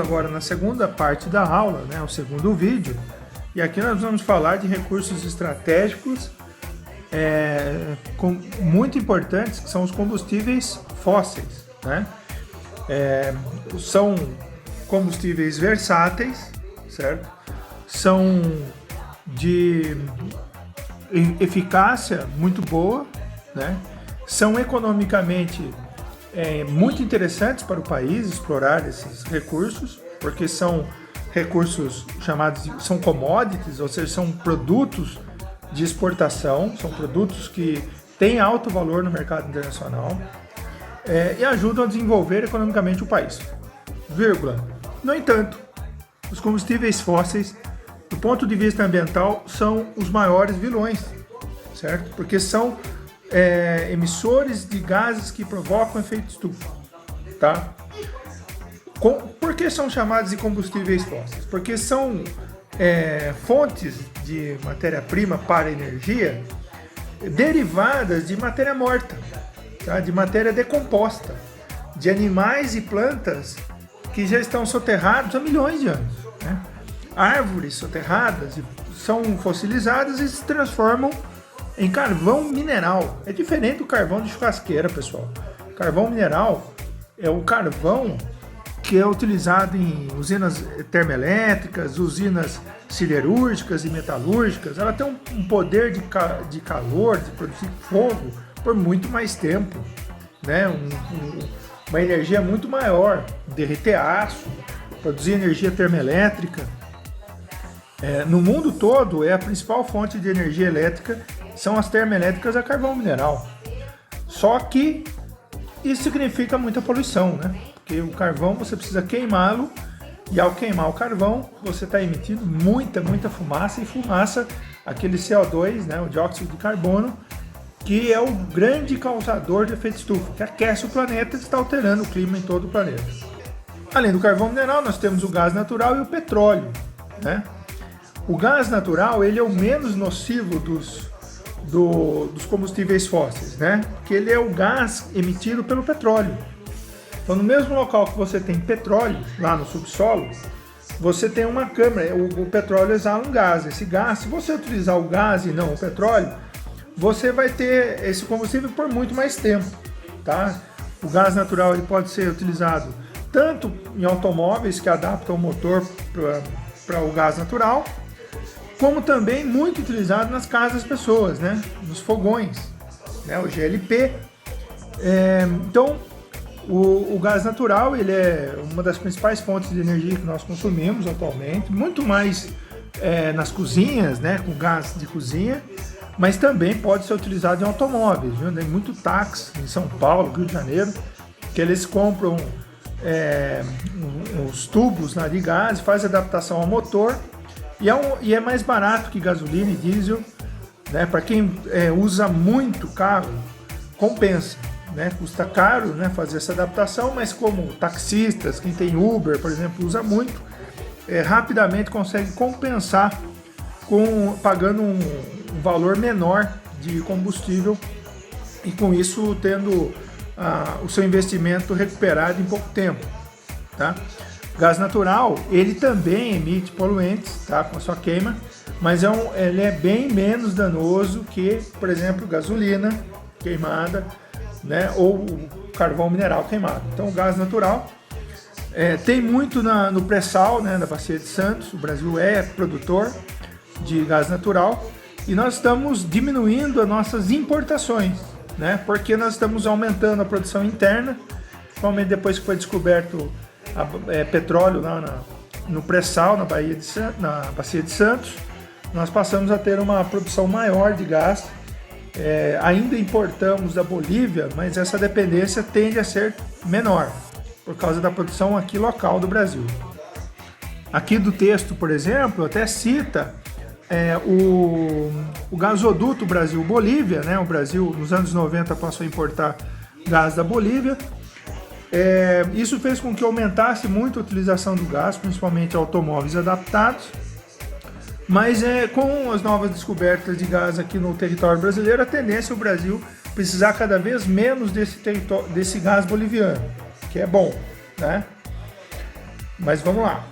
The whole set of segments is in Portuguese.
agora na segunda parte da aula, né, o segundo vídeo, e aqui nós vamos falar de recursos estratégicos muito importantes, que são os combustíveis fósseis, né? São combustíveis versáteis, certo? São de eficácia muito boa, né? São economicamente muito interessantes para o país explorar esses recursos, porque são recursos são commodities, ou seja, são produtos de exportação, são produtos que têm alto valor no mercado internacional e ajudam a desenvolver economicamente o país. Vírgula. No entanto, os combustíveis fósseis, do ponto de vista ambiental, são os maiores vilões, certo? Porque são emissores de gases que provocam efeito estufa, tá? Por que são chamados de combustíveis fósseis? Porque são fontes de matéria-prima para energia derivadas de matéria morta, tá? De matéria decomposta, de animais e plantas que já estão soterrados há milhões de anos, né? Árvores soterradas são fossilizadas e se transformam em carvão mineral. É diferente do carvão de churrasqueira, pessoal. Carvão mineral é o carvão que é utilizado em usinas termoelétricas, usinas siderúrgicas e metalúrgicas. Ela tem um poder de calor, de produzir fogo por muito mais tempo, né? Uma energia muito maior, derreter aço, produzir energia termoelétrica. No mundo todo, a principal fonte de energia elétrica são as termoelétricas a carvão mineral. Só que isso significa muita poluição, né? Porque o carvão você precisa queimá-lo, e ao queimar o carvão você está emitindo muita fumaça, e fumaça, aquele CO2, né, o dióxido de carbono, que é o grande causador de efeito estufa, que aquece o planeta e está alterando o clima em todo o planeta. Além do carvão mineral, nós temos o gás natural e o petróleo, né? O gás natural, ele é o menos nocivo dos combustíveis fósseis, né? Porque ele é o gás emitido pelo petróleo. Então, no mesmo local que você tem petróleo, lá no subsolo, você tem uma câmara, o petróleo exala um gás. Esse gás, se você utilizar o gás e não o petróleo, você vai ter esse combustível por muito mais tempo, tá? O gás natural ele pode ser utilizado tanto em automóveis que adaptam o motor para o gás natural, como também muito utilizado nas casas das pessoas, né? Nos fogões, né? O GLP. Então, o gás natural ele é uma das principais fontes de energia que nós consumimos atualmente, muito mais nas cozinhas, né? Com gás de cozinha, mas também pode ser utilizado em automóveis, viu? Tem muito táxi em São Paulo, Rio de Janeiro, que eles compram uns tubos lá de gás, faz adaptação ao motor, e é mais barato que gasolina e diesel, né? Para quem usa muito carro, compensa, né? Custa caro, né, fazer essa adaptação, mas como taxistas, quem tem Uber, por exemplo, usa muito, rapidamente consegue compensar pagando um valor menor de combustível, e com isso tendo o seu investimento recuperado em pouco tempo, tá? O gás natural, ele também emite poluentes, tá, com a sua queima, mas ele é bem menos danoso que, por exemplo, gasolina queimada, né, ou o carvão mineral queimado. Então, o gás natural tem muito no pré-sal, né, da Bacia de Santos. O Brasil é produtor de gás natural e nós estamos diminuindo as nossas importações, né, porque nós estamos aumentando a produção interna, principalmente depois que foi descoberto petróleo lá no pré-sal, na Bacia de Santos. Nós passamos a ter uma produção maior de gás. Ainda importamos da Bolívia, mas essa dependência tende a ser menor, por causa da produção aqui local do Brasil. Aqui do texto, por exemplo, até cita o gasoduto Brasil-Bolívia, né? O Brasil, nos anos 90, passou a importar gás da Bolívia. Isso fez com que aumentasse muito a utilização do gás, principalmente automóveis adaptados. Mas com as novas descobertas de gás aqui no território brasileiro, a tendência é o Brasil precisar cada vez menos desse gás boliviano, que é bom, né? Mas vamos lá.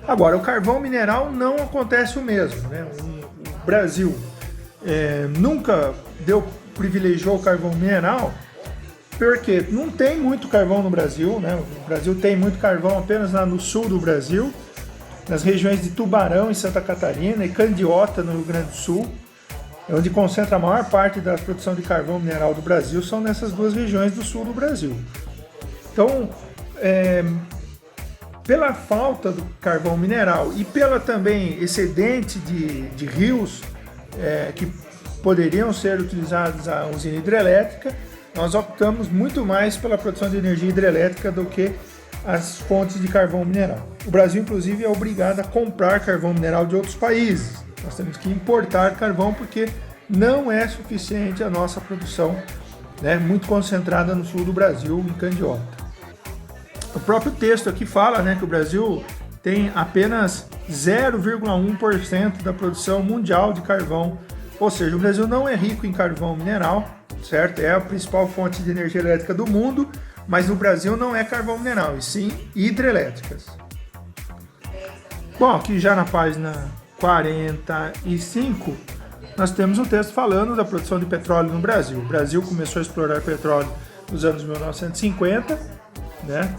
Agora, o carvão mineral não acontece o mesmo, né? O Brasil nunca privilegiou o carvão mineral, porque não tem muito carvão no Brasil, né? O Brasil tem muito carvão apenas lá no sul do Brasil, nas regiões de Tubarão, em Santa Catarina, e Candiota, no Rio Grande do Sul, onde concentra a maior parte da produção de carvão mineral do Brasil, são nessas duas regiões do sul do Brasil. Então, pela falta do carvão mineral e pela também excedente de rios que poderiam ser utilizados a usina hidrelétrica, nós optamos muito mais pela produção de energia hidrelétrica do que as fontes de carvão mineral. O Brasil, inclusive, é obrigado a comprar carvão mineral de outros países. Nós temos que importar carvão porque não é suficiente a nossa produção, né, muito concentrada no sul do Brasil, em Candiota. O próprio texto aqui fala, né, que o Brasil tem apenas 0,1% da produção mundial de carvão, ou seja, o Brasil não é rico em carvão mineral, certo? É a principal fonte de energia elétrica do mundo, mas no Brasil não é carvão mineral, e sim hidrelétricas. Bom, aqui já na página 45, nós temos um texto falando da produção de petróleo no Brasil. O Brasil começou a explorar petróleo nos anos 1950, né?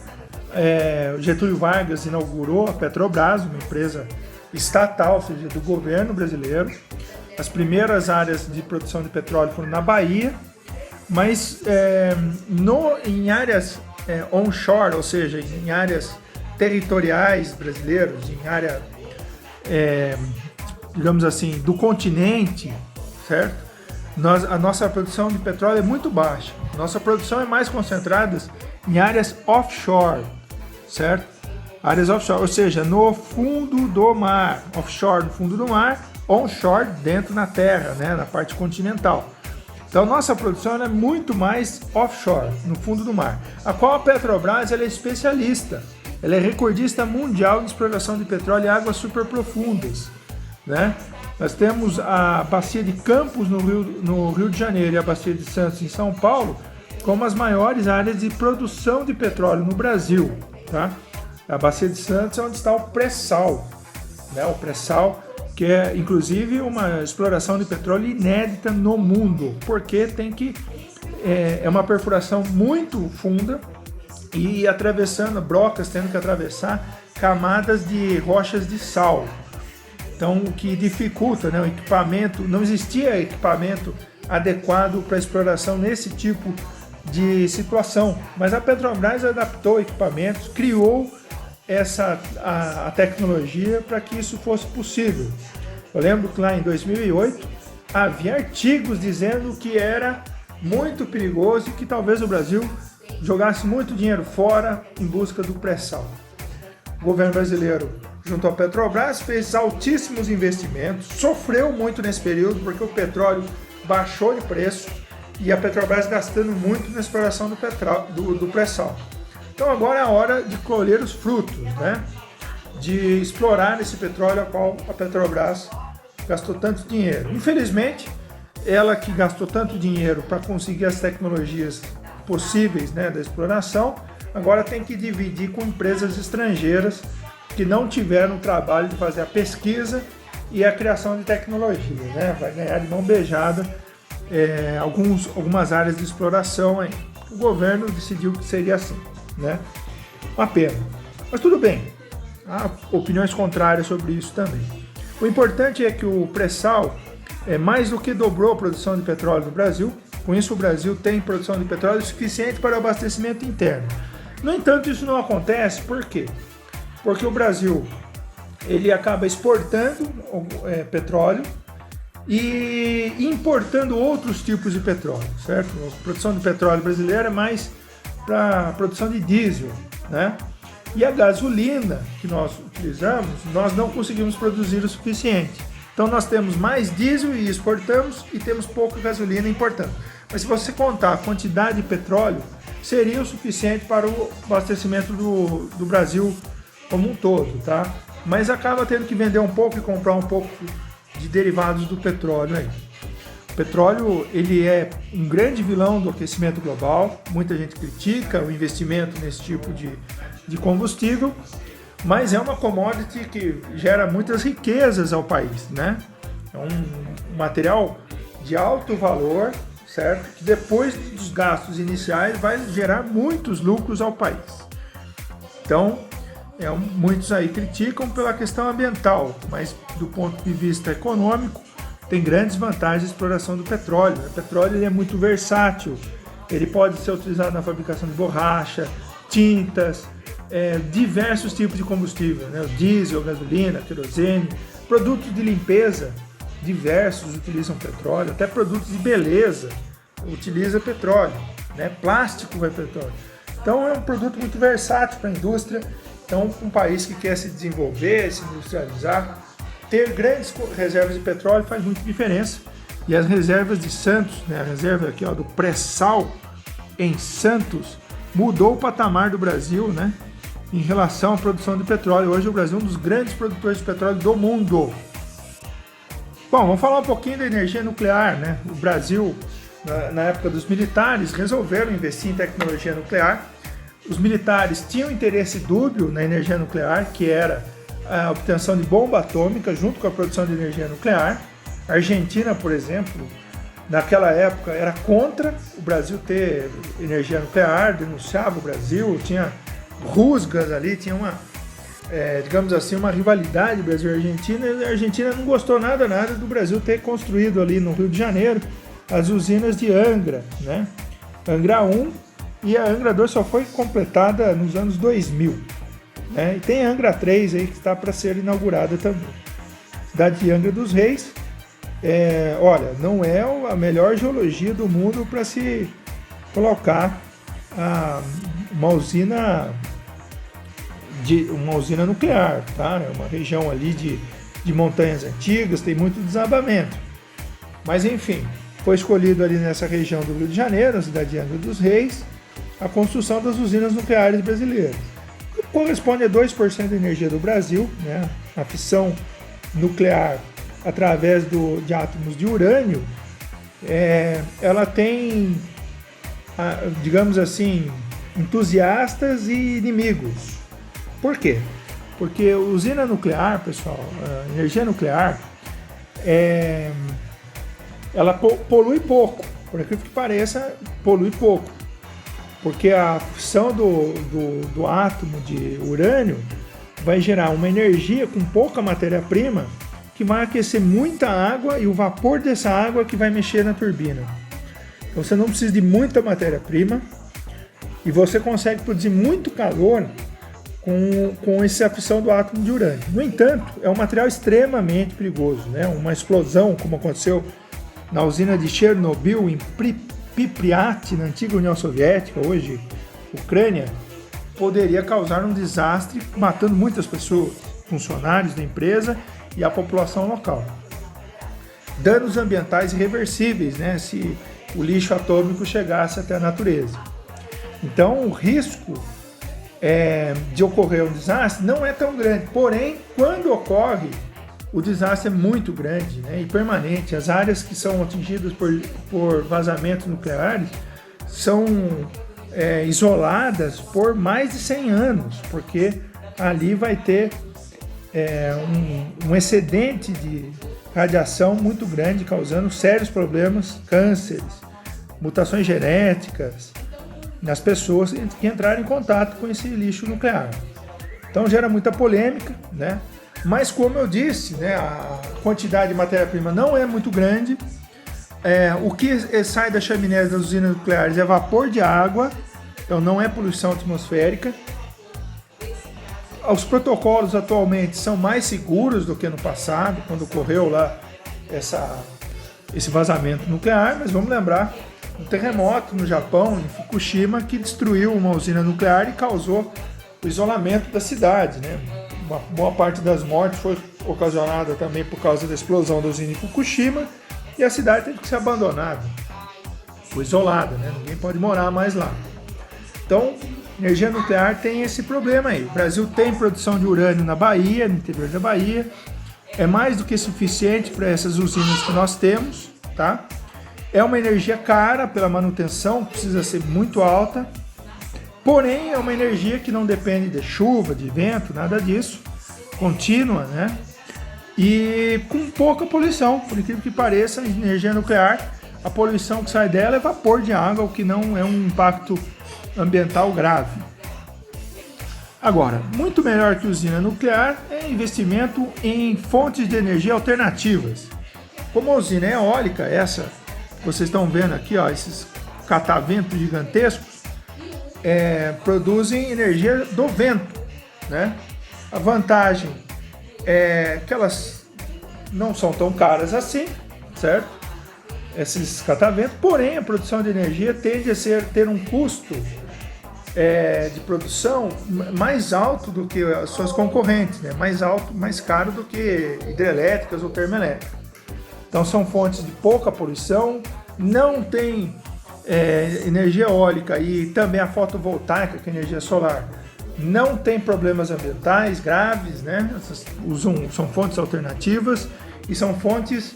Getúlio Vargas inaugurou a Petrobras, uma empresa estatal, ou seja, do governo brasileiro. As primeiras áreas de produção de petróleo foram na Bahia, mas em áreas onshore, ou seja, em áreas territoriais brasileiras, em área, digamos assim, do continente, certo? A nossa produção de petróleo é muito baixa. Nossa produção é mais concentrada em áreas offshore, certo? Áreas offshore, ou seja, no fundo do mar. Offshore no fundo do mar, onshore dentro na terra, né, na parte continental. Então, nossa produção é muito mais offshore, no fundo do mar, a qual a Petrobras ela é especialista. Ela é recordista mundial em exploração de petróleo em águas superprofundas, né? Nós temos a Bacia de Campos no Rio de Janeiro e a Bacia de Santos em São Paulo como as maiores áreas de produção de petróleo no Brasil, tá? A Bacia de Santos é onde está o pré-sal, né? O pré-sal, que é inclusive uma exploração de petróleo inédita no mundo, porque é uma perfuração muito funda e atravessando brocas, tendo que atravessar camadas de rochas de sal. Então, o que dificulta, né, o equipamento, não existia equipamento adequado para exploração nesse tipo de situação, mas a Petrobras adaptou equipamentos, criou a tecnologia para que isso fosse possível. Eu lembro que lá em 2008 havia artigos dizendo que era muito perigoso e que talvez o Brasil jogasse muito dinheiro fora em busca do pré-sal. O governo brasileiro, junto à Petrobras, fez altíssimos investimentos, sofreu muito nesse período porque o petróleo baixou de preço e a Petrobras gastando muito na exploração do pré-sal. Então agora é a hora de colher os frutos, né? De explorar esse petróleo a qual a Petrobras gastou tanto dinheiro. Infelizmente, ela que gastou tanto dinheiro para conseguir as tecnologias possíveis, né, da exploração, agora tem que dividir com empresas estrangeiras que não tiveram o trabalho de fazer a pesquisa e a criação de tecnologia, né? Vai ganhar de mão beijada algumas áreas de exploração aí. O governo decidiu que seria assim, né? Uma pena. Mas tudo bem, há opiniões contrárias sobre isso também. O importante é que o pré-sal mais do que dobrou a produção de petróleo no Brasil. Com isso, o Brasil tem produção de petróleo suficiente para o abastecimento interno. No entanto, isso não acontece, por quê? Porque o Brasil ele acaba exportando petróleo e importando outros tipos de petróleo, certo? A produção de petróleo brasileira é mais para a produção de diesel, né? E a gasolina que nós utilizamos, nós não conseguimos produzir o suficiente. Então nós temos mais diesel e exportamos e temos pouca gasolina importando. Mas se você contar a quantidade de petróleo, seria o suficiente para o abastecimento do Brasil como um todo, tá? Mas acaba tendo que vender um pouco e comprar um pouco de derivados do petróleo aí. O petróleo, ele é um grande vilão do aquecimento global. Muita gente critica o investimento nesse tipo de combustível, mas é uma commodity que gera muitas riquezas ao país, né? É um material de alto valor, certo? Que depois dos gastos iniciais vai gerar muitos lucros ao país. Então, muitos aí criticam pela questão ambiental, mas do ponto de vista econômico, tem grandes vantagens a exploração do petróleo. O petróleo ele é muito versátil, ele pode ser utilizado na fabricação de borracha, tintas, diversos tipos de combustível, né? O diesel, gasolina, querosene, produtos de limpeza, diversos utilizam petróleo, até produtos de beleza utiliza petróleo, né? Plástico vai petróleo. Então é um produto muito versátil para a indústria. Então, um país que quer se desenvolver, se industrializar, ter grandes reservas de petróleo faz muita diferença. E as reservas de Santos, né, a reserva aqui, ó, do pré-sal em Santos, mudou o patamar do Brasil, né, em relação à produção de petróleo. Hoje o Brasil é um dos grandes produtores de petróleo do mundo. Bom, vamos falar um pouquinho da energia nuclear, né? O Brasil, na época dos militares, resolveram investir em tecnologia nuclear. Os militares tinham interesse dúbio na energia nuclear, que era a obtenção de bomba atômica junto com a produção de energia nuclear. A Argentina, por exemplo, naquela época era contra o Brasil ter energia nuclear, denunciava o Brasil, tinha rusgas ali, tinha digamos assim, uma rivalidade Brasil e Argentina. E a Argentina não gostou nada do Brasil ter construído ali no Rio de Janeiro as usinas de Angra, né? Angra 1 e a Angra 2 só foi completada nos anos 2000. Né? E tem a Angra 3 aí que está para ser inaugurada também. Cidade de Angra dos Reis, olha, não é a melhor geologia do mundo para se colocar uma usina nuclear, tá? É uma região ali de montanhas antigas, tem muito desabamento. Mas enfim, foi escolhido ali nessa região do Rio de Janeiro, a cidade de Angra dos Reis, a construção das usinas nucleares brasileiras. Corresponde a 2% da energia do Brasil, né? A fissão nuclear através de átomos de urânio, ela tem, digamos assim, entusiastas e inimigos. Por quê? Porque usina nuclear, pessoal, a energia nuclear, ela polui pouco, por aquilo que pareça, polui pouco. Porque a fissão do átomo de urânio vai gerar uma energia com pouca matéria-prima que vai aquecer muita água e o vapor dessa água que vai mexer na turbina. Então você não precisa de muita matéria-prima e você consegue produzir muito calor com essa fissão do átomo de urânio. No entanto, é um material extremamente perigoso, né? Uma explosão, como aconteceu na usina de Chernobyl, em Pripyat, na antiga União Soviética, hoje Ucrânia, poderia causar um desastre, matando muitas pessoas, funcionários da empresa e a população local. Danos ambientais irreversíveis, né, se o lixo atômico chegasse até a natureza. Então, o risco de ocorrer um desastre não é tão grande, porém, quando ocorre, o desastre é muito grande, né, e permanente. As áreas que são atingidas por vazamentos nucleares são isoladas por mais de 100 anos, porque ali vai ter um excedente de radiação muito grande, causando sérios problemas, cânceres, mutações genéticas nas pessoas que entrarem em contato com esse lixo nuclear. Então gera muita polêmica, né? Mas como eu disse, né, a quantidade de matéria-prima não é muito grande. O que sai das chaminés das usinas nucleares é vapor de água, então não é poluição atmosférica. Os protocolos atualmente são mais seguros do que no passado, quando ocorreu lá esse vazamento nuclear, mas vamos lembrar um terremoto no Japão, em Fukushima, que destruiu uma usina nuclear e causou o isolamento da cidade, né? Uma boa parte das mortes foi ocasionada também por causa da explosão da usina em Fukushima e a cidade teve que ser abandonada, foi isolada, né? Ninguém pode morar mais lá. Então, energia nuclear tem esse problema aí. O Brasil tem produção de urânio na Bahia, no interior da Bahia, é mais do que suficiente para essas usinas que nós temos, tá? É uma energia cara pela manutenção, precisa ser muito alta Porém, é uma energia que não depende de chuva, de vento, nada disso, contínua, né? E com pouca poluição, por incrível que pareça, a energia nuclear, a poluição que sai dela é vapor de água, o que não é um impacto ambiental grave. Agora, muito melhor que usina nuclear é investimento em fontes de energia alternativas. Como a usina eólica, essa que vocês estão vendo aqui, ó, esses cataventos gigantescos, produzem energia do vento, né? A vantagem é que elas não são tão caras assim, certo? Esses cataventos, porém a produção de energia tende a ter um custo de produção mais alto do que as suas concorrentes, né? Mais alto, mais caro do que hidrelétricas ou termoelétricas. Então são fontes de pouca poluição, não tem energia eólica e também a fotovoltaica, que é energia solar, não tem problemas ambientais graves, né? São fontes alternativas e são fontes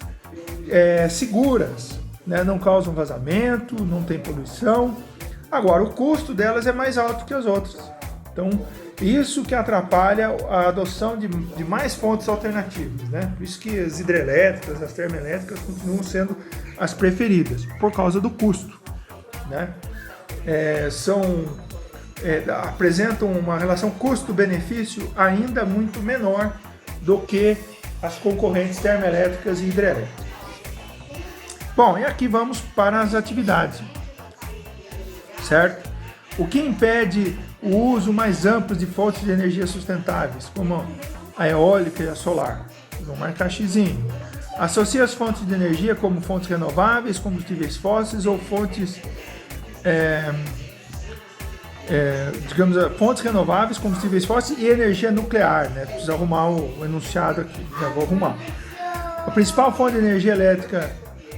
seguras, né? Não causam vazamento, não tem poluição. Agora, o custo delas é mais alto que as outras. Então, isso que atrapalha a adoção de mais fontes alternativas, né? Por isso que as hidrelétricas, as termoelétricas continuam sendo as preferidas, por causa do custo, né? Apresentam uma relação custo-benefício ainda muito menor do que as concorrentes termoelétricas e hidrelétricas. Bom, e aqui vamos para as atividades, certo? O que impede o uso mais amplo de fontes de energia sustentáveis, como a eólica e a solar? Vamos marcar xizinho. Associa as fontes de energia como fontes renováveis, combustíveis fósseis ou fontes fontes renováveis, combustíveis fósseis e energia nuclear, né? Preciso arrumar o enunciado aqui, já vou arrumar. A principal fonte de energia elétrica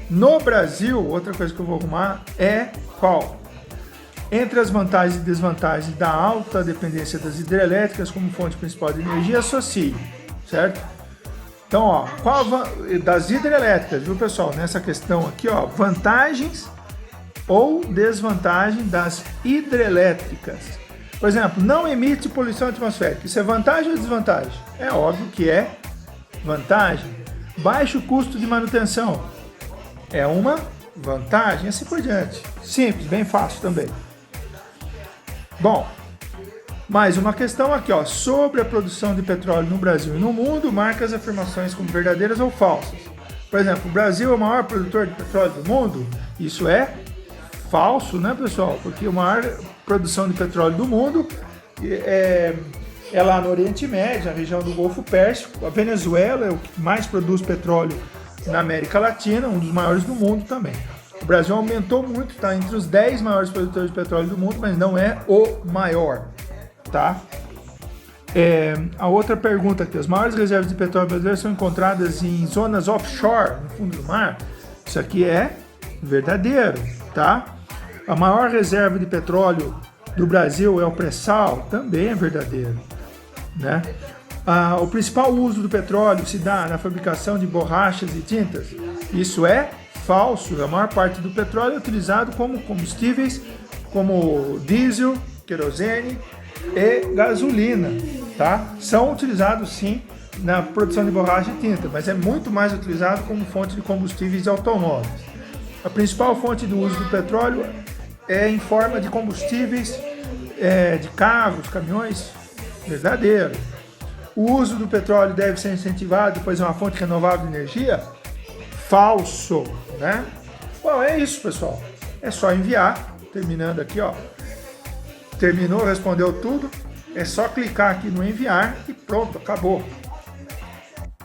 no Brasil, outra coisa que eu vou arrumar, é qual? Entre as vantagens e desvantagens da alta dependência das hidrelétricas como fonte principal de energia, associe, certo? Então, ó, das hidrelétricas, viu, pessoal? Nessa questão aqui, ó, vantagens ou desvantagem das hidrelétricas. Por exemplo, não emite poluição atmosférica. Isso é vantagem ou desvantagem? É óbvio que é vantagem. Baixo custo de manutenção. É uma vantagem, assim por diante. Simples, bem fácil também. Bom, mais uma questão aqui, ó, sobre a produção de petróleo no Brasil e no mundo, marca as afirmações como verdadeiras ou falsas. Por exemplo, o Brasil é o maior produtor de petróleo do mundo? Isso é falso, né, pessoal? Porque a maior produção de petróleo do mundo é lá no Oriente Médio, na região do Golfo Pérsico. A Venezuela é o que mais produz petróleo na América Latina, um dos maiores do mundo também. O Brasil aumentou muito, está entre os 10 maiores produtores de petróleo do mundo, mas não é o maior, tá? A outra pergunta aqui, as maiores reservas de petróleo brasileiras são encontradas em zonas offshore, no fundo do mar. Isso aqui é verdadeiro, tá? A maior reserva de petróleo do Brasil é o pré-sal, também é verdadeiro, né? O principal uso do petróleo se dá na fabricação de borrachas e tintas. Isso é falso. A maior parte do petróleo é utilizado como combustíveis, como diesel, querosene e gasolina, tá? São utilizados sim na produção de borracha e tinta, mas é muito mais utilizado como fonte de combustíveis de automóveis. A principal fonte do uso do petróleo é em forma de combustíveis de carros, caminhões. Verdadeiro. O uso do petróleo deve ser incentivado, pois é uma fonte renovável de energia? Falso, né? Bom, é isso, pessoal. É só enviar. Terminando aqui, ó. Terminou, respondeu tudo. É só clicar aqui no enviar e pronto, acabou.